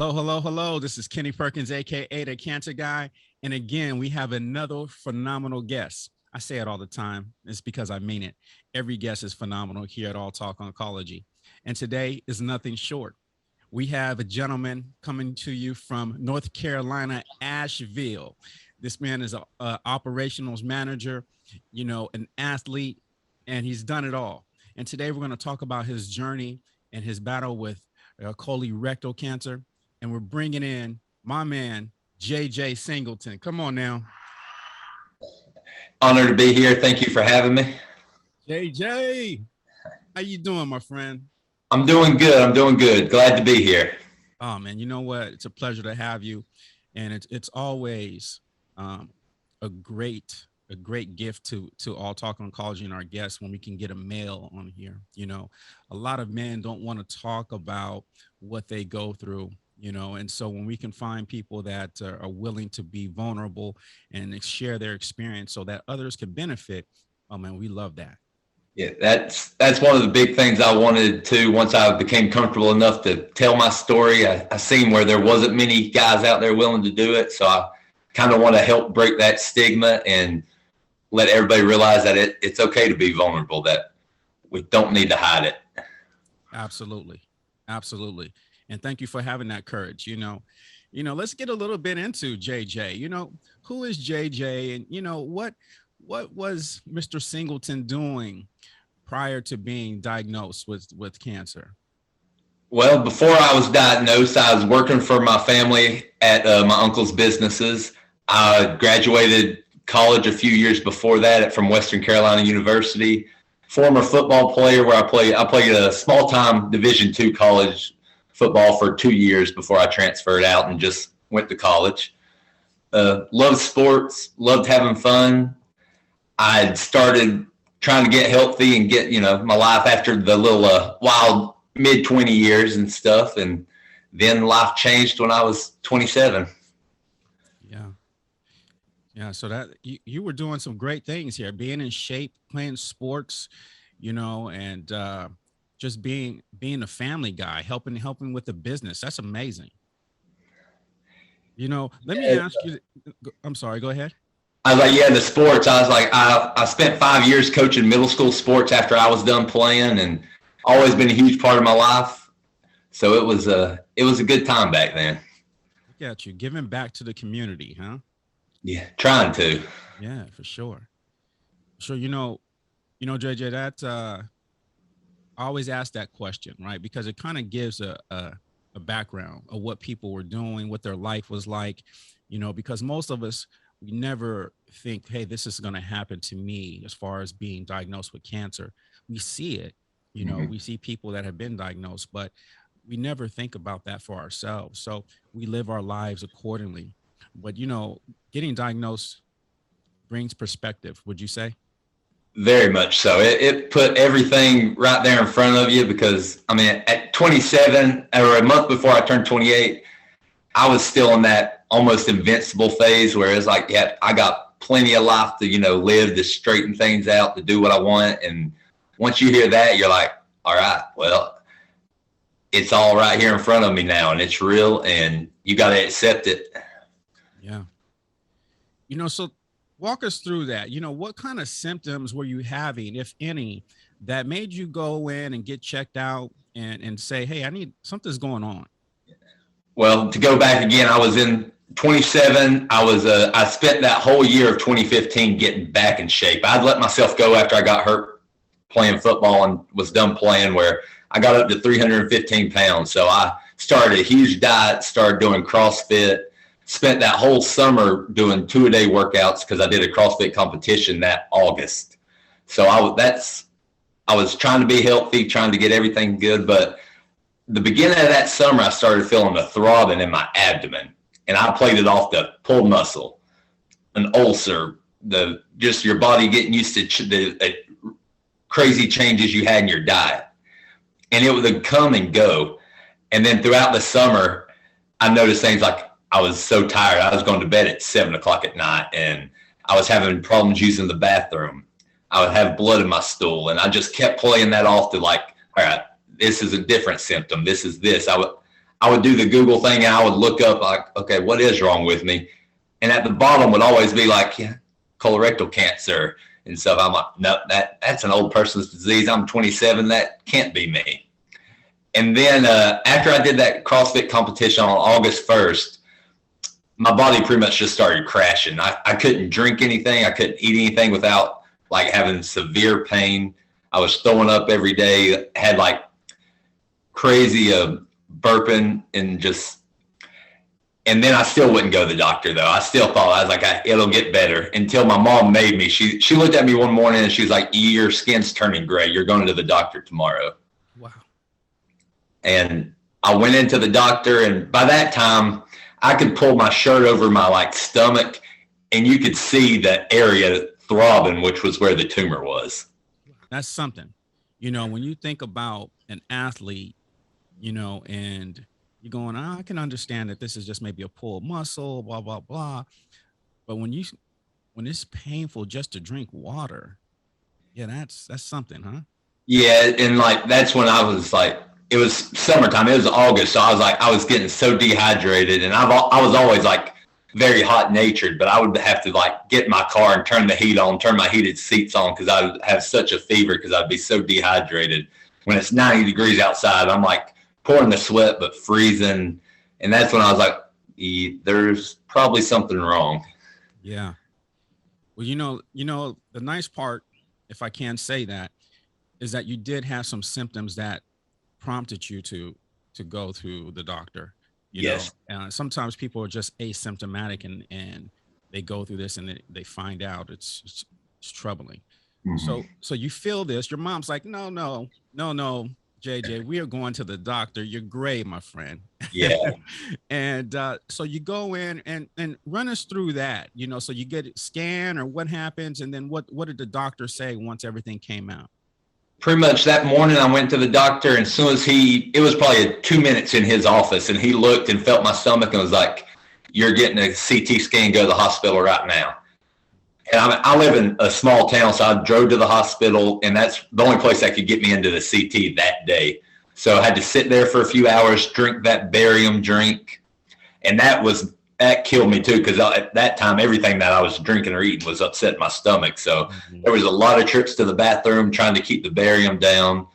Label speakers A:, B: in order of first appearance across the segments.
A: Hello, hello, hello. This is Kenny Perkins, aka the Cancer Guy. And again, we have another phenomenal guest. I say it all the time. It's because I mean it. Every guest is phenomenal here at All Talk Oncology. And today is nothing short. We have a gentleman coming to you from North Carolina, Asheville. This man is an operations manager, an athlete, and he's done it all. And today we're going to talk about his journey and his battle with colorectal cancer. And we're bringing in my man, JJ Singleton. Come on now.
B: Honored to be here. Thank you for having me.
A: JJ, how you doing, my friend?
B: I'm doing good. Glad to be here.
A: Oh, man, you know what? It's a pleasure to have you. And it's always a great gift to All Talk Oncology and our guests when we can get a male on here. A lot of men don't want to talk about what they go through. And so when we can find people that are willing to be vulnerable and share their experience so that others can benefit, oh man, we love that.
B: Yeah, that's one of the big things I wanted to, once I became comfortable enough to tell my story. I seen where there wasn't many guys out there willing to do it. So I kind of want to help break that stigma and let everybody realize that it's okay to be vulnerable, that we don't need to hide it. Absolutely.
A: And thank you for having that courage. Let's get a little bit into JJ. Who is JJ, and what was Mr. Singleton doing prior to being diagnosed with cancer?
B: Well, before I was diagnosed, I was working for my family at my uncle's businesses. I graduated college a few years before that from Western Carolina University. Former football player, where I played a small-time Division II college football for 2 years before I transferred out and just went to college. Loved sports, loved having fun. I started trying to get healthy and get, my life after the little wild mid-20 years and stuff. And then life changed when I was 27.
A: Yeah. So that you were doing some great things here, being in shape, playing sports, and just being a family guy, helping with the business. That's amazing. Let me ask you, I'm sorry, go ahead.
B: I was like, the sports. I was like, I spent 5 years coaching middle school sports after I was done playing, and always been a huge part of my life. So it was a good time back then.
A: Look at you, giving back to the community, huh?
B: Yeah, trying to.
A: Yeah, for sure. So, JJ, that I always ask that question, right? Because it kind of gives a background of what people were doing, what their life was like, because most of us, we never think, hey, this is going to happen to me as far as being diagnosed with cancer. We see it, we see people that have been diagnosed, but we never think about that for ourselves. So we live our lives accordingly. But, getting diagnosed brings perspective, would you say?
B: Very much so. It put everything right there in front of you, because at 27, or a month before I turned 28, I was still in that almost invincible phase where it's like, yeah, I got plenty of life to, live, to straighten things out, to do what I want. And once you hear that, you're like, all right, well, it's all right here in front of me now, and it's real, and you got to accept it.
A: Yeah. So walk us through that. What kind of symptoms were you having, if any, that made you go in and get checked out and say, hey, something's going on?
B: Well, to go back again, I was in 27. I spent that whole year of 2015 getting back in shape. I'd let myself go after I got hurt playing football and was done playing, where I got up to 315 pounds. So I started a huge diet, started doing CrossFit, spent that whole summer doing 2-a-day workouts because I did a CrossFit competition that August. So I was trying to be healthy, trying to get everything good. But the beginning of that summer, I started feeling a throbbing in my abdomen, and I played it off the pulled muscle, an ulcer, just your body getting used to the crazy changes you had in your diet. And it would come and go. And then throughout the summer, I noticed things like I was so tired. I was going to bed at 7 o'clock at night, and I was having problems using the bathroom. I would have blood in my stool, and I just kept playing that off to like, all right, this is a different symptom. This is this. I I would do the Google thing and I would look up like, okay, what is wrong with me? And at the bottom would always be like, yeah, colorectal cancer and stuff. I'm like, no, that's an old person's disease. I'm 27. That can't be me. And then after I did that CrossFit competition on August 1st, my body pretty much just started crashing. I couldn't drink anything. I couldn't eat anything without like having severe pain. I was throwing up every day, had like crazy burping and then I still wouldn't go to the doctor though. I still thought, I was like, it'll get better, until my mom made me. She looked at me one morning and she was like, your skin's turning gray. You're going to the doctor tomorrow.
A: Wow.
B: And I went into the doctor, and by that time I could pull my shirt over my like stomach and you could see the area throbbing, which was where the tumor was.
A: That's something, when you think about an athlete, and you're going, I can understand that this is just maybe a pulled muscle, blah, blah, blah. But when it's painful just to drink water, yeah, that's something, huh?
B: Yeah. And like, that's when I was like, it was summertime. It was August. So I was getting so dehydrated, and I was always like very hot natured, but I would have to like get in my car and turn the heat on, turn my heated seats on, because I would have such a fever because I'd be so dehydrated. When it's 90 degrees outside, I'm like pouring the sweat, but freezing. And that's when I was like, there's probably something wrong.
A: Yeah. Well, the nice part, if I can say that, is that you did have some symptoms that prompted you to go to the doctor.
B: Yes.
A: Sometimes people are just asymptomatic and they go through this and they find out it's troubling. Mm-hmm. So you feel this, your mom's like, no, JJ, we are going to the doctor. You're great, my friend.
B: Yeah.
A: And so you go in and run us through that, so you get it scanned, or what happens. And then what did the doctor say once everything came out?
B: Pretty much that morning I went to the doctor, and as soon as it was probably 2 minutes in his office, and he looked and felt my stomach and was like, you're getting a CT scan, go to the hospital right now. And I live in a small town, so I drove to the hospital, and that's the only place that could get me into the CT that day. So I had to sit there for a few hours, drink that barium drink, and that killed me too, because at that time everything that I was drinking or eating was upsetting my stomach. So there was a lot of trips to the bathroom trying to keep the barium down,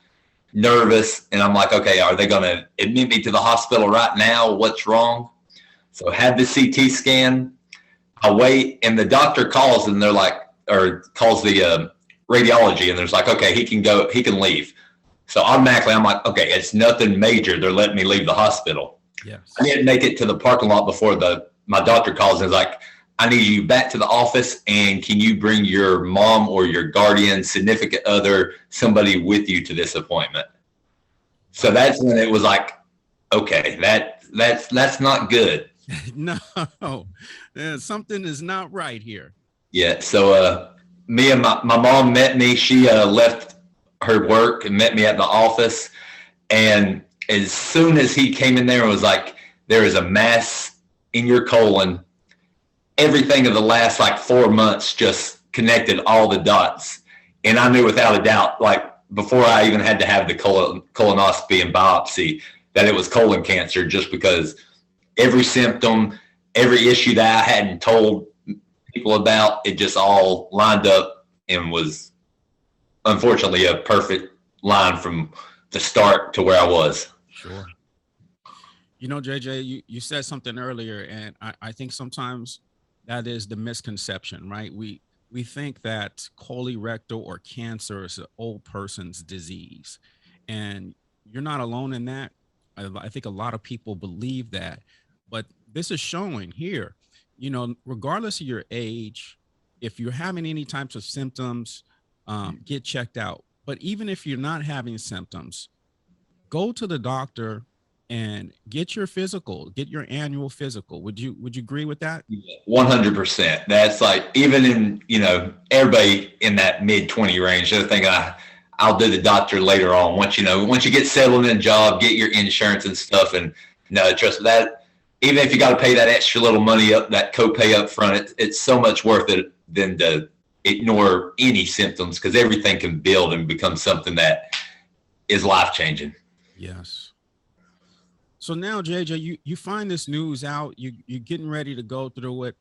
B: nervous, and I'm like, okay, are they going to admit me to the hospital right now? What's wrong? So I had the CT scan. I wait, and the doctor calls, and they're like, or calls the radiology, and there's like, okay, he can leave. So automatically I'm like, okay, it's nothing major. They're letting me leave the hospital.
A: Yes.
B: I didn't make it to the parking lot before my doctor calls and is like, I need you back to the office, and can you bring your mom or your guardian, significant other, somebody with you to this appointment? So that's when it was like, okay, that's not good.
A: No, something is not right here.
B: Yeah. So me and my mom met me. She left her work and met me at the office. And as soon as he came in there and was like, there is a mass in your colon, everything of the last like 4 months just connected all the dots. And I knew without a doubt, like before I even had to have the colonoscopy and biopsy, that it was colon cancer, just because every symptom, every issue that I hadn't told people about, it just all lined up and was unfortunately a perfect line from the start to where I was.
A: Sure. JJ, you said something earlier, and I think sometimes that is the misconception, right? We think that colorectal or cancer is an old person's disease, and you're not alone in that. I think a lot of people believe that, but this is showing here, regardless of your age, if you're having any types of symptoms, get checked out. But even if you're not having symptoms, go to the doctor and get your physical, get your annual physical. Would you agree with that?
B: 100%. That's like, even in, everybody in that mid 20 range, they're thinking, I'll do the doctor later on. Once you get settled in a job, get your insurance and stuff. And no, trust that, even if you got to pay that extra little money up, that copay up front, it's so much worth it than to ignore any symptoms, because everything can build and become something that is life-changing.
A: Yes. So now, JJ, you find this news out. You're getting ready to go through it.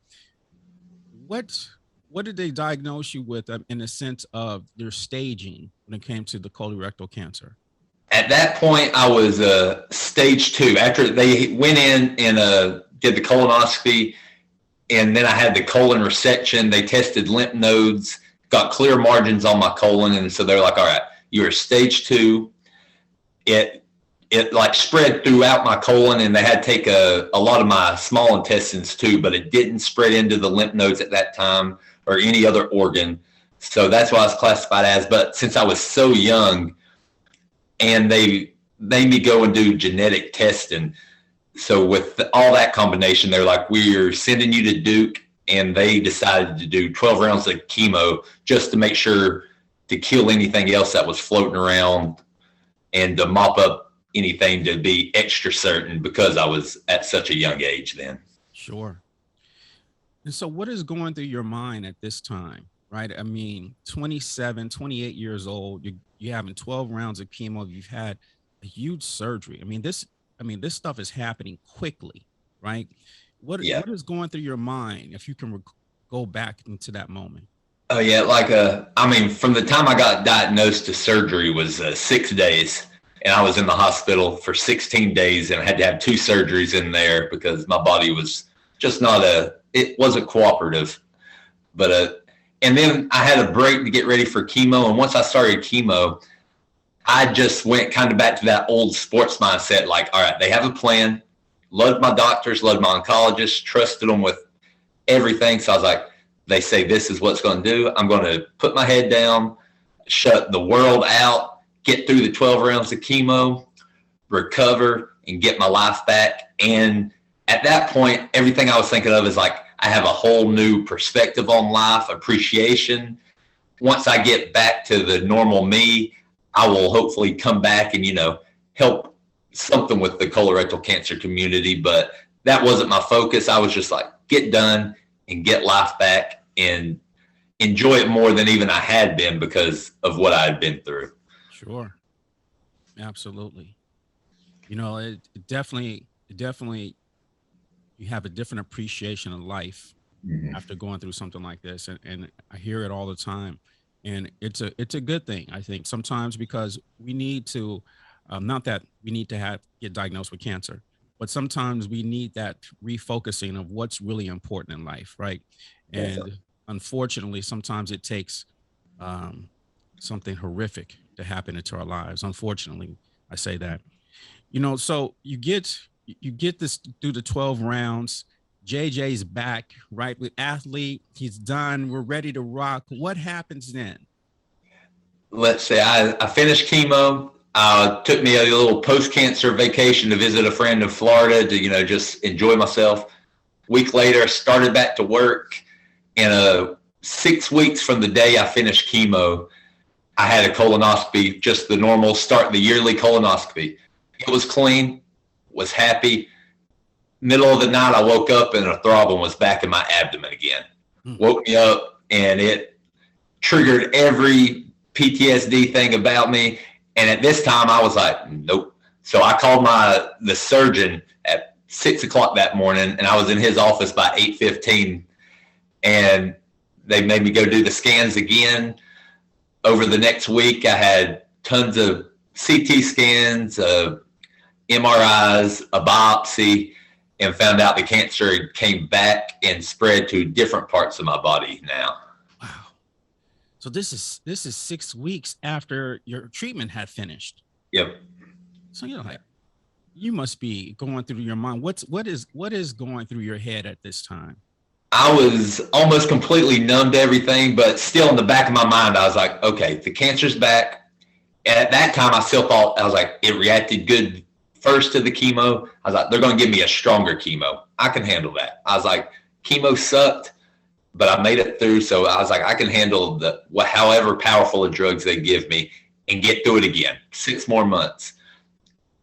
A: What what did they diagnose you with in the sense of their staging when it came to the colorectal cancer?
B: At that point, I was stage 2. After they went in and did the colonoscopy, and then I had the colon resection. They tested lymph nodes, got clear margins on my colon, and so they're like, "All right, you're stage 2." It like spread throughout my colon, and they had to take a lot of my small intestines too, but it didn't spread into the lymph nodes at that time or any other organ. So that's what I was classified as. But since I was so young, and they made me go and do genetic testing. So with all that combination, they're like, we're sending you to Duke, and they decided to do 12 rounds of chemo just to make sure to kill anything else that was floating around and to mop up anything to be extra certain because I was at such a young age then.
A: Sure. And so what is going through your mind at this time, right? I mean, 27, 28 years old, you're having 12 rounds of chemo. You've had a huge surgery. I mean, this stuff is happening quickly, right? What is going through your mind if you can go back into that moment?
B: Oh yeah, I mean, from the time I got diagnosed to surgery was 6 days, and I was in the hospital for 16 days, and I had to have 2 surgeries in there because my body was just it wasn't cooperative. But and then I had a break to get ready for chemo, and once I started chemo, I just went kind of back to that old sports mindset, like, all right, they have a plan, loved my doctors, loved my oncologists, trusted them with everything. So I was like, they say this is what's going to do. I'm going to put my head down, shut the world out, get through the 12 rounds of chemo, recover, and get my life back. And at that point, everything I was thinking of is like, I have a whole new perspective on life, appreciation. Once I get back to the normal me, I will hopefully come back and, help something with the colorectal cancer community. But that wasn't my focus. I was just like, get done and get life back and enjoy it more than even I had been because of what I had been through.
A: Sure. Absolutely. It definitely, you have a different appreciation of life after going through something like this. And I hear it all the time. And it's a good thing, I think, sometimes because we need to, not that we need to get diagnosed with cancer, but sometimes we need that refocusing of what's really important in life, right? And unfortunately, sometimes it takes something horrific to happen into our lives. Unfortunately, I say that. So you get this through the 12 rounds. JJ's back, right? With athlete, he's done. We're ready to rock. What happens then?
B: Let's say I finished chemo. Took me a little post-cancer vacation to visit a friend in Florida to, just enjoy myself. Week later, I started back to work. And 6 weeks from the day I finished chemo, I had a colonoscopy, just the normal start, the yearly colonoscopy. It was clean, was happy. Middle of the night, I woke up and a throbbing was back in my abdomen again. Woke me up, and it triggered every PTSD thing about me. And at this time, I was like, nope. So I called the surgeon at 6 o'clock that morning, and I was in his office by 8:15. And they made me go do the scans again. Over the next week, I had tons of CT scans, MRIs, a biopsy, and found out the cancer came back and spread to different parts of my body now.
A: Wow. So this is 6 weeks after your treatment had finished.
B: Yep.
A: So you must be going through your mind. What is going through your head at this time?
B: I was almost completely numb to everything, but still in the back of my mind, I was like, okay, the cancer's back. And at that time, I still thought, I was like, it reacted good first to the chemo. I was like, they're going to give me a stronger chemo. I can handle that. I was like, chemo sucked, but I made it through. So I was like, I can handle however powerful the drugs they give me and get through it again. 6 more months.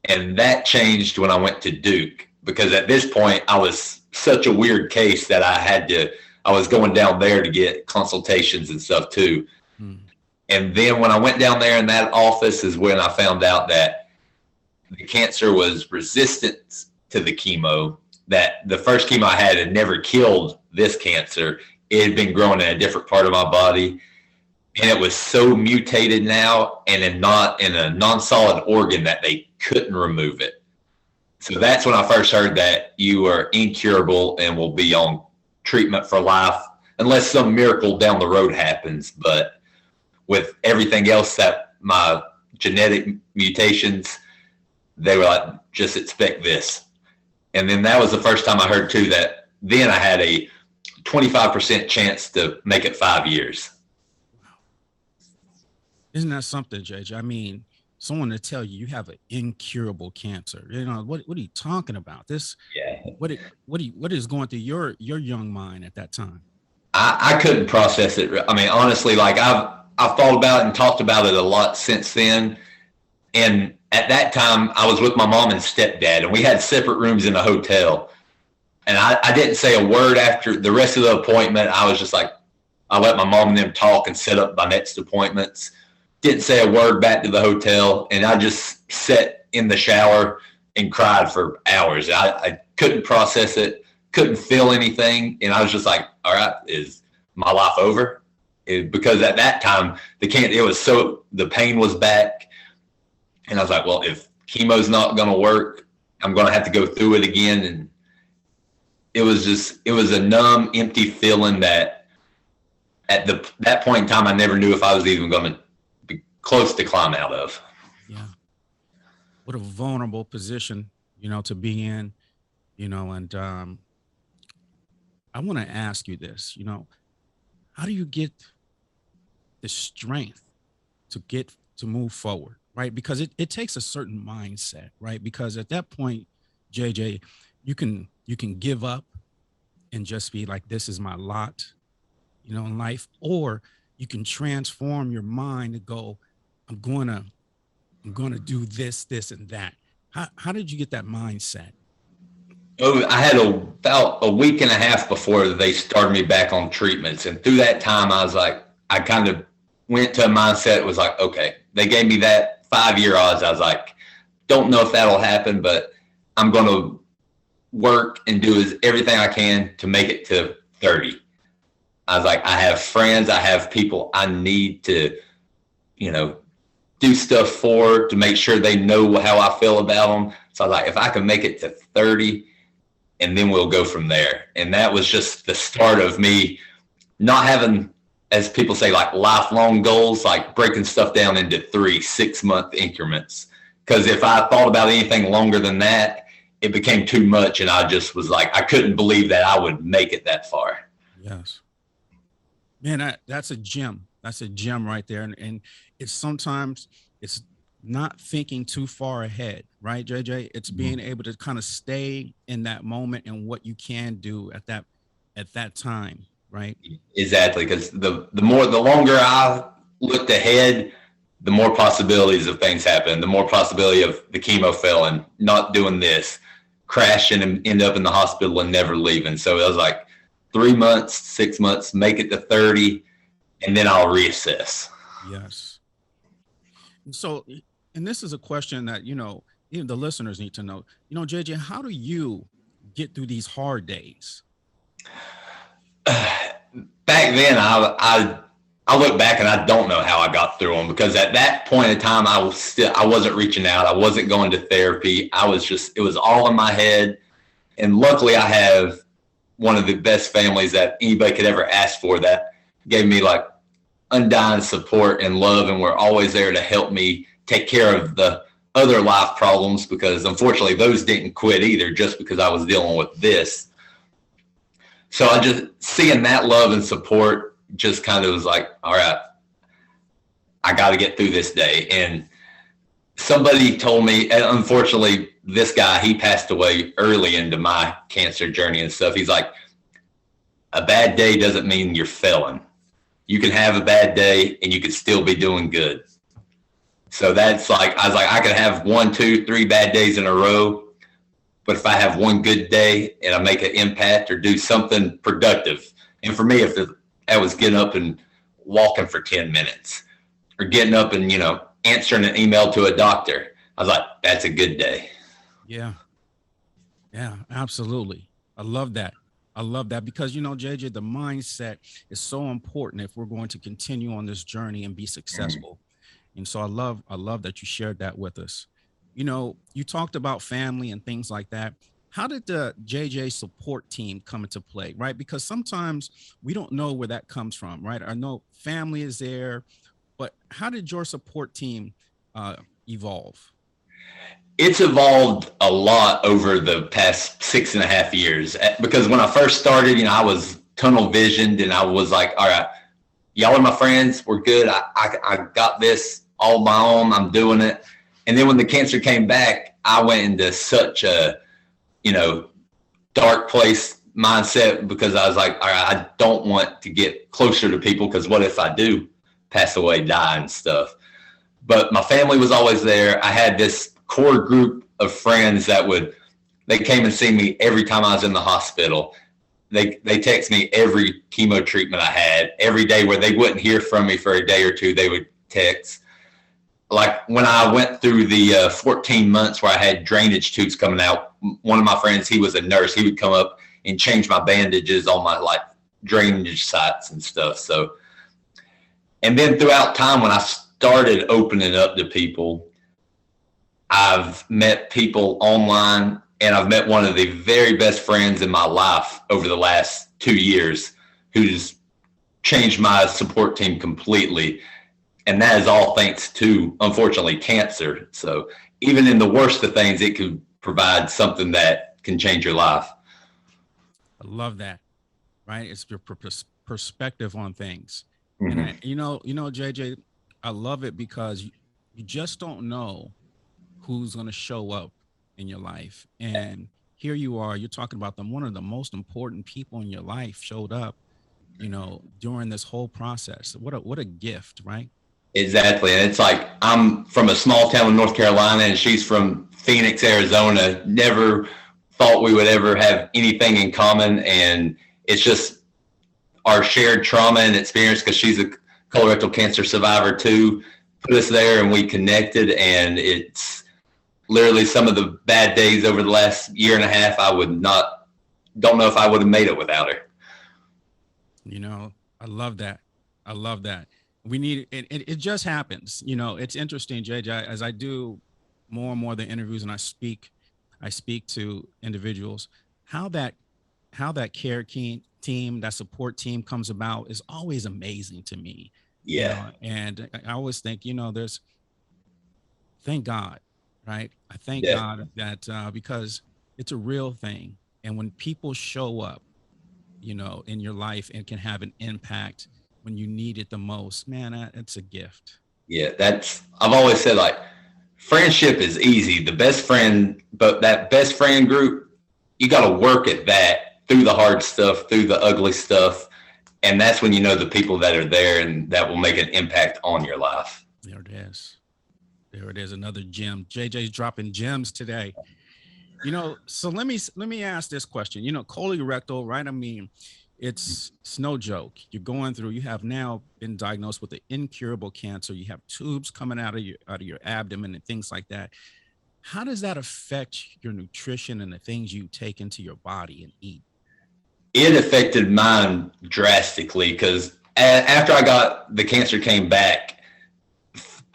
B: And that changed when I went to Duke, because at this point I was such a weird case that I was going down there to get consultations and stuff too. And then when I went down there in that office is when I found out that the cancer was resistant to the chemo, that the first chemo I had never killed this cancer. It had been growing in a different part of my body. And it was so mutated now and not in a non-solid organ that they couldn't remove it. So that's when I first heard that you are incurable and will be on treatment for life unless some miracle down the road happens. But with everything else, that my genetic mutations, they were like, just expect this. And then that was the first time I heard too that then I had a 25% chance to make it 5 years.
A: Isn't that something, JJ? I mean, someone to tell you have an incurable cancer. You know, what are you talking about? This,
B: yeah.
A: What is going through your young mind at that time?
B: I couldn't process it. I mean, honestly, like I've thought about it and talked about it a lot since then. And at that time, I was with my mom and stepdad, and we had separate rooms in a hotel. And I didn't say a word after the rest of the appointment. I was just like, I let my mom and them talk and set up my next appointments. Didn't say a word back to the hotel, and I just sat in the shower and cried for hours. I couldn't process it, couldn't feel anything, and I was just like, all right, is my life over? Because at that time, the pain was back, and I was like, well, if chemo's not going to work, I'm going to have to go through it again. And it was a numb, empty feeling that at that point in time, I never knew if I was even going to be close to climb out of.
A: Yeah. What a vulnerable position, to be in, and I want to ask you this, how do you get the strength to move forward, right? Because it takes a certain mindset, right? Because at that point, JJ, you can give up and just be like, this is my lot, in life, or you can transform your mind to go, I'm going to do this, and that. How did you get that mindset?
B: Oh, I had about a week and a half before they started me back on treatments. And through that time, I was like, I kind of went to a mindset. It was like, okay, they gave me that 5-year odds. I was like, don't know if that'll happen, but I'm going to work and do everything I can to make it to 30. I was like, I have friends, I have people I need to, do stuff for to make sure they know how I feel about them. So I was like, if I can make it to 30, and then we'll go from there. And that was just the start of me not having, as people say, like lifelong goals, like breaking stuff down into 3-6-month increments. Because if I thought about anything longer than that, it became too much. And I just was like, I couldn't believe that I would make it that far.
A: Yes. Man, that's a gem. That's a gem right there. And sometimes it's not thinking too far ahead, right, JJ? It's being able to kind of stay in that moment and what you can do at that time, right?
B: Exactly, because the longer I looked ahead, the more possibilities of things happen. The more possibility of the chemo failing, not doing this, crashing and end up in the hospital and never leaving. So it was like 3 months, 6 months, make it to 30, and then I'll reassess.
A: Yes. So, and this is a question that, even the listeners need to know, JJ, how do you get through these hard days?
B: Back then, I look back and I don't know how I got through them, because at that point in time, I wasn't reaching out. I wasn't going to therapy. It was all in my head. And luckily I have one of the best families that anybody could ever ask for, that gave me like undying support and love, and were always there to help me take care of the other life problems, because unfortunately those didn't quit either, just because I was dealing with this. So I just, seeing that love and support just kind of was like, all right, I got to get through this day. And somebody told me, and unfortunately this guy, he passed away early into my cancer journey and stuff. He's like, a bad day doesn't mean you're failing. You can have a bad day and you could still be doing good. So that's like, I was like, I could have 1, 2, 3 bad days in a row, but if I have one good day and I make an impact or do something productive, and for me, if I was getting up and walking for 10 minutes, or getting up and, answering an email to a doctor, I was like, that's a good day.
A: Yeah. Yeah, absolutely. I love that. I love that because, JJ, the mindset is so important if we're going to continue on this journey and be successful. And so I love that you shared that with us. You talked about family and things like that. How did the JJ support team come into play, right? Because sometimes we don't know where that comes from, right? I know family is there, but how did your support team evolve?
B: It's evolved a lot over the past 6.5 years because when I first started, I was tunnel visioned and I was like, all right, y'all are my friends. We're good. I got this all my own. I'm doing it. And then when the cancer came back, I went into such a, dark place mindset because I was like, all right, I don't want to get closer to people because what if I do pass away, die and stuff. But my family was always there. I had this core group of friends they came and see me every time I was in the hospital. They text me every chemo treatment I had every day where they wouldn't hear from me for a day or two. They would text. Like when I went through the 14 months where I had drainage tubes coming out, one of my friends, he was a nurse. He would come up and change my bandages on my drainage sites and stuff. So, and then throughout time when I started opening up to people, I've met people online and I've met one of the very best friends in my life over the last 2 years who's changed my support team completely. And that is all thanks to, unfortunately, cancer. So even in the worst of things, it could provide something that can change your life.
A: I love that, right? It's your perspective on things.
B: Mm-hmm.
A: And JJ, I love it because you just don't know who's going to show up in your life. And here you are, you're talking about one of the most important people in your life showed up, during this whole process. What a gift, right?
B: Exactly. And it's like, I'm from a small town in North Carolina and she's from Phoenix, Arizona. Never thought we would ever have anything in common. And it's just our shared trauma and experience because she's a colorectal cancer survivor too, put us there and we connected. And it's literally some of the bad days over the last year and a half. Don't know if I would have made it without her.
A: I love that. I love that. We need it. It just happens. It's interesting, JJ, as I do more and more the interviews and I speak to individuals, how that care team, that support team comes about is always amazing to me.
B: Yeah.
A: And I always think, thank God, right? I thank
B: Yeah.
A: God that because it's a real thing. And when people show up, in your life and can have an impact when you need it the most, man, it's a gift.
B: Yeah, I've always said friendship is easy. The best friend, but that best friend group, you got to work at that through the hard stuff, through the ugly stuff. And that's when the people that are there and that will make an impact on your life.
A: There it is. There it is. Another gem. JJ's dropping gems today. So let me ask this question. Colorectal, right? I mean, it's no joke. You have now been diagnosed with an incurable cancer. You have tubes coming out of your abdomen and things like that. How does that affect your nutrition and the things you take into your body and eat?
B: It affected mine drastically because after the cancer came back,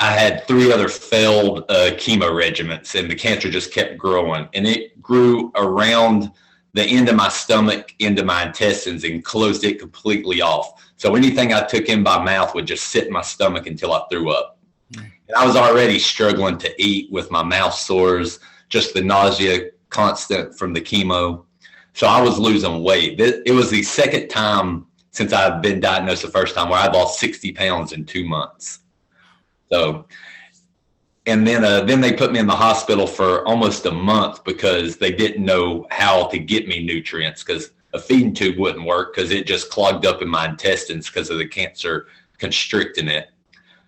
B: I had 3 other failed chemo regimens and the cancer just kept growing and it grew around the end of my stomach into my intestines and closed it completely off. So anything I took in by mouth would just sit in my stomach until I threw up. And I was already struggling to eat with my mouth sores, just the nausea constant from the chemo. So I was losing weight. It was the second time since I've been diagnosed the first time where I lost 60 pounds in 2 months. So, and then they put me in the hospital for almost a month because they didn't know how to get me nutrients because a feeding tube wouldn't work because it just clogged up in my intestines because of the cancer constricting it.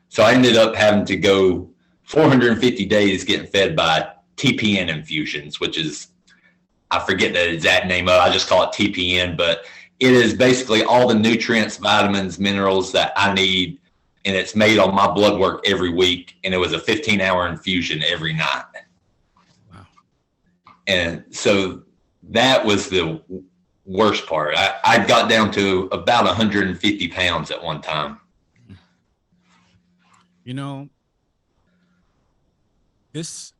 B: So I ended up having to go 450 days getting fed by TPN infusions, which is, I forget the exact name of it. I just call it TPN, but it is basically all the nutrients, vitamins, minerals that I need and it's made on my blood work every week. And it was a 15-hour infusion every night.
A: Wow.
B: And so that was the worst part. I got down to about 150 pounds at one time.
A: You know, this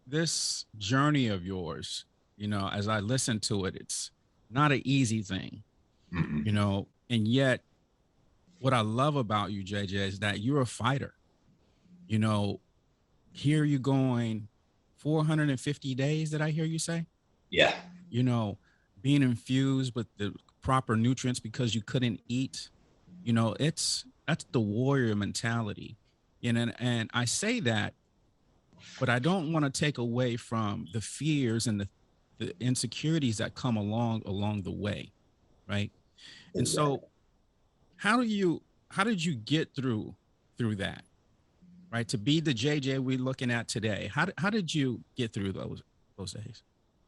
A: journey of yours, you know, as I listen to it, it's not an easy thing,
B: Mm-hmm.
A: you know, and yet what I love about you, JJ, is that you're a fighter. You know, here you going 450 days, did I hear you say?
B: Yeah.
A: You know, being infused with the proper nutrients because you couldn't eat, you know, that's the warrior mentality. And I say that, but I don't want to take away from the fears and the insecurities that come along the way, right? And so how did you get through that, right? To be the JJ we're looking at today. How did you get through those days?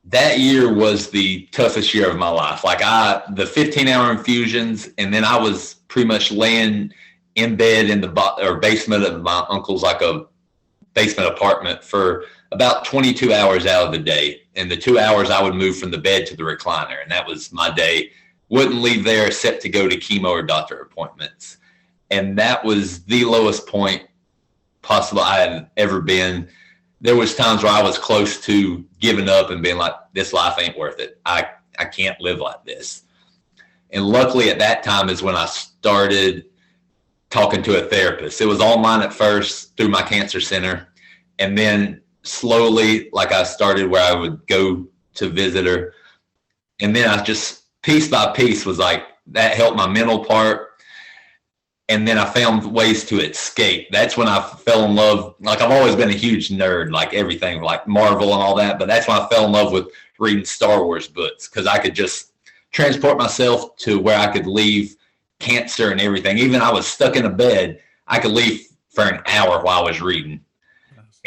B: That year was the toughest year of my life. Like the 15-hour infusions, and then I was pretty much laying in bed in the basement of my uncle's, like a basement apartment, for about 22 hours out of the day. And the 2 hours I would move from the bed to the recliner, and that was my day. Wouldn't leave there except to go to chemo or doctor appointments. And that was the lowest point possible I had ever been. There was times where I was close to giving up and being like, this life ain't worth it. I can't live like this. And luckily at that time is when I started talking to a therapist. It was online at first through my cancer center. And then slowly, like, I started where I would go to visit her. And then I just, piece by piece, was like, that helped my mental part. And then I found ways to escape. That's when I fell in love. Like, I've always been a huge nerd, like everything, like Marvel and all that. But that's when I fell in love with reading Star Wars books, because I could just transport myself to where I could leave cancer and everything. Even I was stuck in a bed, I could leave for an hour while I was reading.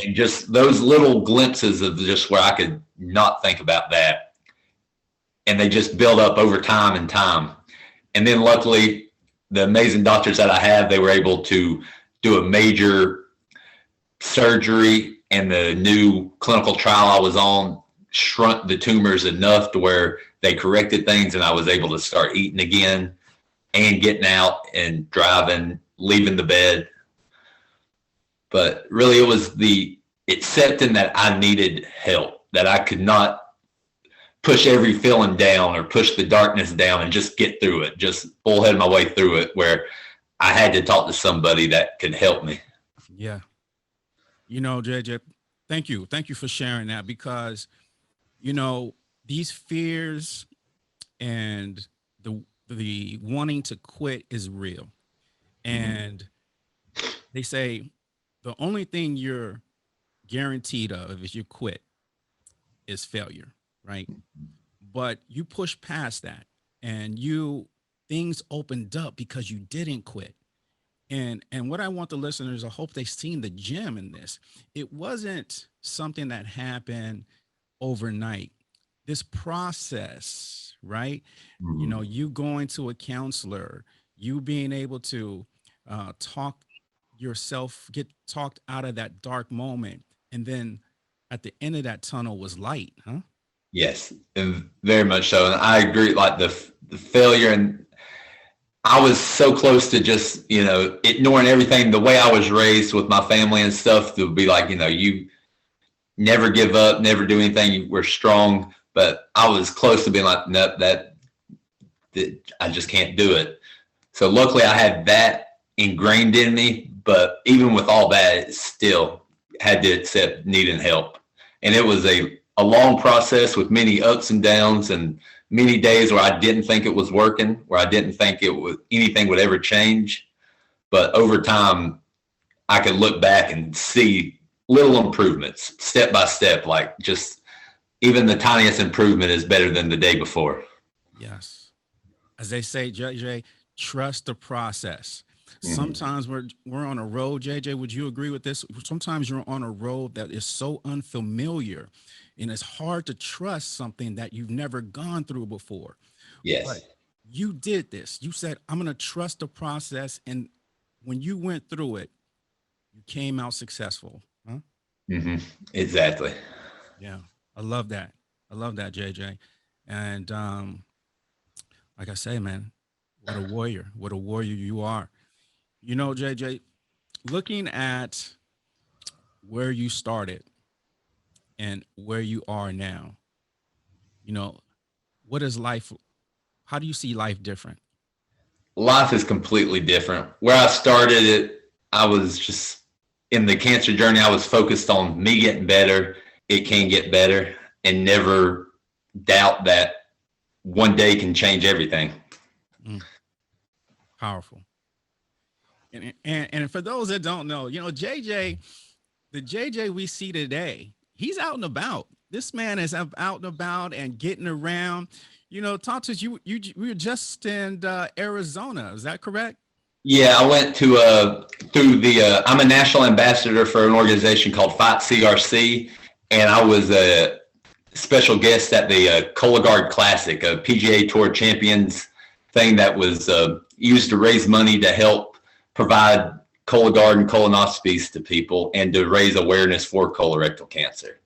B: And just those little glimpses of just where I could not think about that. And they just build up over time and time. And then luckily, the amazing doctors that I have, they were able to do a major surgery, and the new clinical trial I was on shrunk the tumors enough to where they corrected things, and I was able to start eating again and getting out and driving, leaving the bed. But really, it was the accepting that I needed help, that I could not push every feeling down or push the darkness down and just get through it, just bullhead my way through it, where I had to talk to somebody that could help me.
A: Yeah. You know, JJ, thank you. Thank you for sharing that, because, you know, these fears and the wanting to quit is real. And they say the only thing you're guaranteed of if you quit is failure, right? But you push past that, and things opened up because you didn't quit. And what I want the listeners, I hope they've seen the gem in this. It wasn't something that happened overnight. This process, right? You know, you going to a counselor, you being able to talk yourself, get talked out of that dark moment, and then at the end of that tunnel was light, huh?
B: Yes, and very much so. And I agree, like the failure, and I was so close to just, you know, ignoring everything. The way I was raised with my family and stuff, to be like, you know, you never give up, never do anything. We're strong. But I was close to being like, nope, that I just can't do it. So luckily I had that ingrained in me. But even with all that, it still had to accept needing help. And it was a long process with many ups and downs, and many days where I didn't think it was working, where I didn't think anything would ever change. But over time, I could look back and see little improvements, step by step, like just even the tiniest improvement is better than the day before.
A: Yes. As they say, JJ, trust the process. Sometimes we're on a road, JJ, would you agree with this? Sometimes you're on a road that is so unfamiliar, and it's hard to trust something that you've never gone through before.
B: Yes.
A: But you did this. You said, I'm going to trust the process. And when you went through it, You came out successful. Huh?
B: Mm-hmm. Exactly.
A: Yeah. I love that. I love that, JJ. And like I say, man, what a warrior. What a warrior you are. You know, JJ, looking at where you started and where you are now, you know, what is life? How do you see life different?
B: Life is completely different. Where I started it, I was just in the cancer journey. I was focused on me getting better. It can get better, and never doubt that one day can change everything.
A: Mm, powerful. And for those that don't know, you know, JJ, the JJ we see today, he's out and about. This man is out and about and getting around. You know, talk to us. You we were just in Arizona. Is that correct?
B: Yeah, I went to through the. I'm a national ambassador for an organization called Fight CRC, and I was a special guest at the Cologuard Classic, a PGA Tour Champions thing that was used to raise money to help provide Cologuard and colonoscopies to people and to raise awareness for colorectal cancer.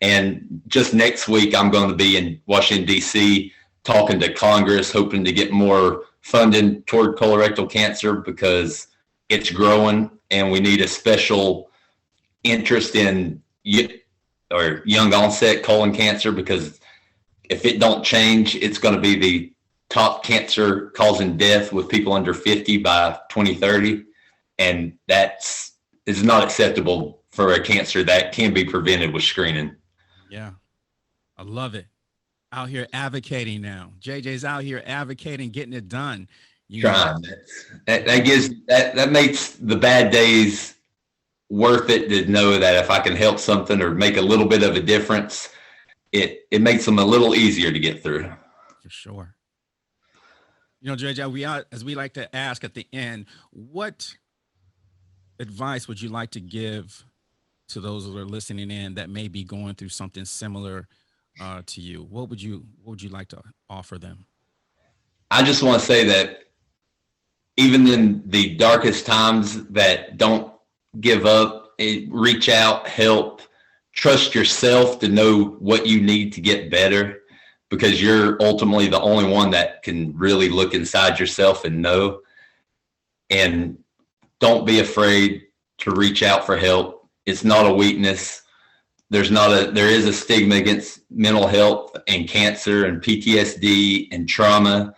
B: And just next week, I'm going to be in Washington, D.C., talking to Congress, hoping to get more funding toward colorectal cancer because it's growing and we need a special interest in young onset colon cancer, because if it don't change, it's going to be the top cancer causing death with people under 50 by 2030. And is not acceptable for a cancer that can be prevented with screening.
A: Yeah, I love it. Out here advocating now. JJ's out here advocating, getting it done.
B: Trying. That makes the bad days worth it, to know that if I can help something or make a little bit of a difference, it makes them a little easier to get through.
A: For sure. You know, JJ, as we like to ask at the end, what advice would you like to give to those who are listening in that may be going through something similar to you? What would you like to offer them?
B: I just want to say that even in the darkest times, that don't give up, reach out, help, trust yourself to know what you need to get better, because you're ultimately the only one that can really look inside yourself and know. And don't be afraid to reach out for help. It's not a weakness. There is a stigma against mental health and cancer and PTSD and trauma,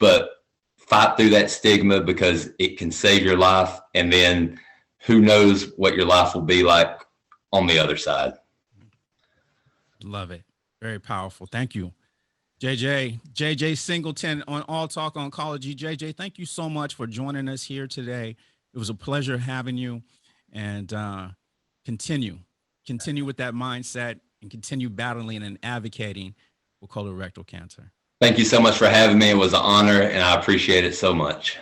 B: but fight through that stigma, because it can save your life. And then who knows what your life will be like on the other side.
A: Love it. Very powerful. Thank you. JJ Singleton on All Talk Oncology. JJ, thank you so much for joining us here today. It was a pleasure having you, and continue with that mindset and continue battling and advocating for colorectal cancer.
B: Thank you so much for having me. It was an honor, and I appreciate it so much.